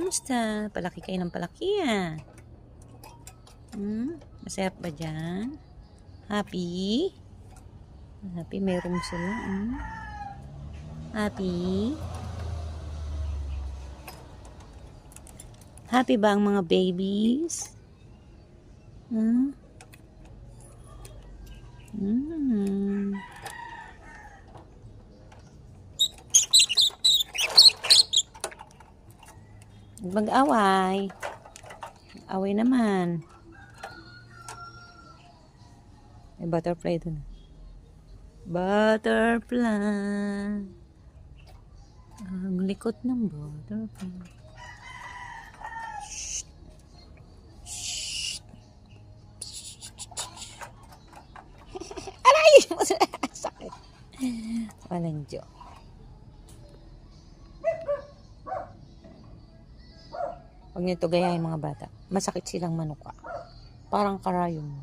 Kamusta? Palaki kayo ng palaki ah. Masarap ba dyan? Happy? Happy, may room sila. Happy? Happy ba ang mga babies? Mag-away. Away naman. May butterfly dun. Butterfly. Ang likot ng butterfly. Shh. Shh. Aray! Sakit. Walang joke. Huwag niyo ito gayahin mga bata. Masakit silang manuka. Parang karayom.